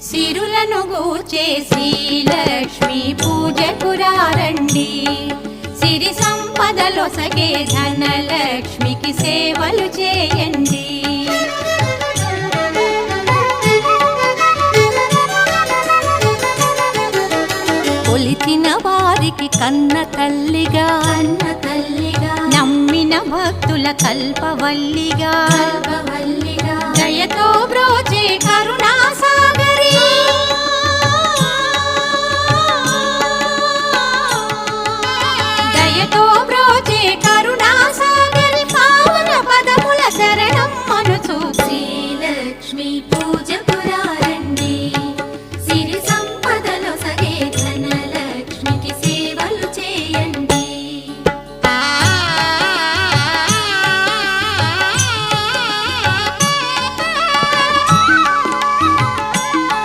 సిరులను గూర్చే శ్రీలక్ష్మి పూజకు రండి. సిరి సంపదలొసగే ధనలక్ష్మికి సేవలు చేయండి. కొలిచిన వారికి కన్న తల్లిగా నమ్మిన భక్తుల కల్పవల్లిగా దయతో బ్రోచే కరుణాసా